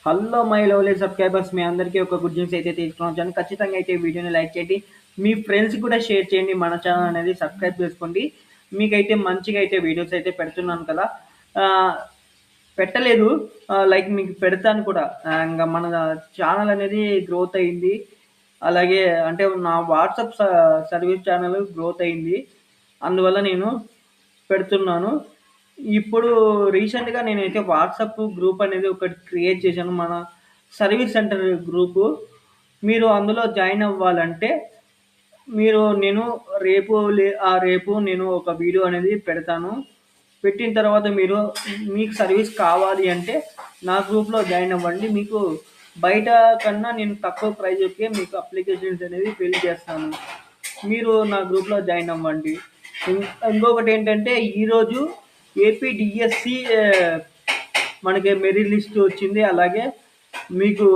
Hello my lovely subscribers, మీ అందరికీ ఒక good news అయితే తీసుకొని వచ్చాను. ఖచ్చితంగా అయితే ఈ వీడియోని లైక్ చేయండి, మీ ఫ్రెండ్స్ కూడా షేర్ చేయండి, మన ఛానల్ అనేది సబ్స్క్రైబ్ చేసుకోండి. మీకైతే మంచిగా అయితే వీడియోస్ అయితే పెడుతున్నాను కదా. ఆ, పెట్టలేదు, లైక్ మీకు పెడతాను కూడా. ఇంకా మన ఛానల్ అనేది గ్రోత్ అయింది. అలాగే అంటే నా వాట్సాప్ సర్వీస్ ఛానల్ గ్రోత్ అయింది, అందువల్ల నేను పెడుతున్నాను. ఇప్పుడు రీసెంట్‌గా నేనైతే వాట్సాప్ గ్రూప్ అనేది ఒకటి క్రియేట్ చేశాను. మన సర్వీస్ సెంటర్ గ్రూపు. మీరు అందులో జాయిన్ అవ్వాలంటే నేను రేపు నేను ఒక వీడియో అనేది పెడతాను. పెట్టిన తర్వాత మీకు సర్వీస్ కావాలి అంటే నా గ్రూప్‌లో జాయిన్ అవ్వండి. మీకు బయట కన్నా నేను తక్కువ ప్రైజ్‌కే మీకు అప్లికేషన్స్ అనేది ఫిల్ చేస్తాను. మీరు నా గ్రూప్‌లో జాయిన్ అవ్వండి. ఇంకొకటేంటంటే ఈరోజు ఏపీడీఎస్సీ మనకి మెరిట్ లిస్ట్ వచ్చింది. అలాగే మీకు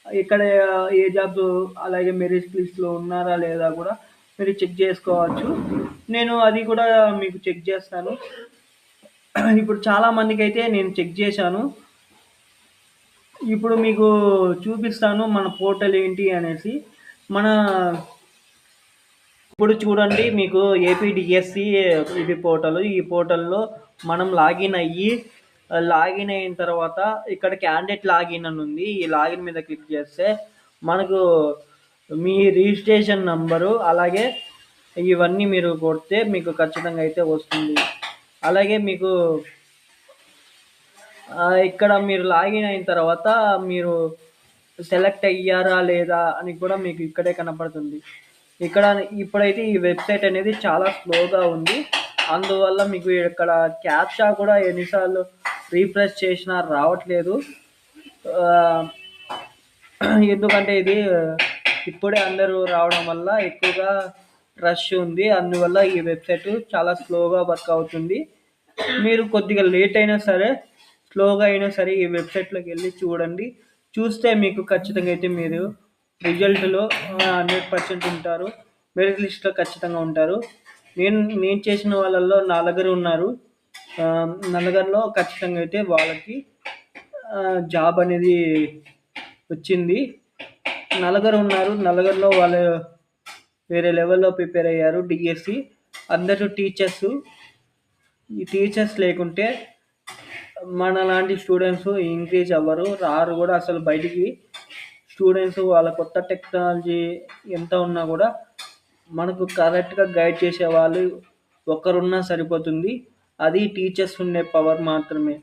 ఇక్కడ ఏ జాబ్ అలాగే మెరిట్ లిస్ట్‌లో ఉన్నారా లేదా కూడా మీరు చెక్ చేసుకోవచ్చు. నేను అది కూడా మీకు చెక్ చేస్తాను. ఇప్పుడు చాలా మందికైతే నేను చెక్ చేశాను. ఇప్పుడు మీకు చూపిస్తాను మన పోర్టల్ ఏంటి అనేసి. మన ఇప్పుడు చూడండి, మీకు ఏపీడీఎస్సీ ఇది పోర్టల్. ఈ పోర్టల్లో మనం లాగిన్ అయిన తర్వాత ఇక్కడ క్యాండిడేట్ లాగిన్ అని ఉంది. ఈ లాగిన్ మీద క్లిక్ చేస్తే మనకు మీ రిజిస్ట్రేషన్ నంబరు అలాగే ఇవన్నీ మీరు కొడితే మీకు ఖచ్చితంగా అయితే వస్తుంది. అలాగే మీకు ఇక్కడ మీరు లాగిన్ అయిన తర్వాత మీరు సెలెక్ట్ అయ్యారా లేదా అని కూడా మీకు ఇక్కడే కనపడుతుంది. ఇప్పుడైతే ఈ వెబ్సైట్ అనేది చాలా స్లోగా ఉంది. అందువల్ల మీకు ఇక్కడ క్యాప్చా కూడా ఎన్నిసార్లు రీఫ్రెష్ చేసినా రావట్లేదు. ఎందుకంటే ఇది ఇప్పుడే అందరూ రావడం వల్ల ఎక్కువగా రష్ ఉంది. అందువల్ల ఈ వెబ్సైట్ చాలా స్లోగా వర్క్ అవుతుంది. మీరు కొద్దిగా లేట్ అయినా సరే, స్లోగా అయినా సరే ఈ వెబ్సైట్లోకి వెళ్ళి చూడండి. చూస్తే మీకు ఖచ్చితంగా అయితే మీరు రిజల్ట్లో 100% ఉంటారు. మెరిట్ లిస్ట్లో ఖచ్చితంగా ఉంటారు. నేను చేసిన వాళ్ళల్లో నలుగురు ఉన్నారు. నలుగురిలో ఖచ్చితంగా అయితే వాళ్ళకి జాబ్ అనేది వచ్చింది. నలుగురు ఉన్నారు. నలుగురిలో వాళ్ళు వేరే లెవెల్లో ప్రిపేర్ అయ్యారు డిఎస్సి. అందరూ టీచర్స్. ఈ టీచర్స్ లేకుంటే మన లాంటి స్టూడెంట్స్ ఇంక్రీజ్ అవ్వరు, రారు కూడా అసలు బయటికి. స్టూడెంట్స్ వాళ్ళ కొత్త టెక్నాలజీ ఎంత ఉన్నా కూడా మనకు కరెక్ట్గా గైడ్ చేసే వాళ్ళు ఒకరున్నా సరిపోతుంది. అది టీచర్స్ ఉండే పవర్ మాత్రమే.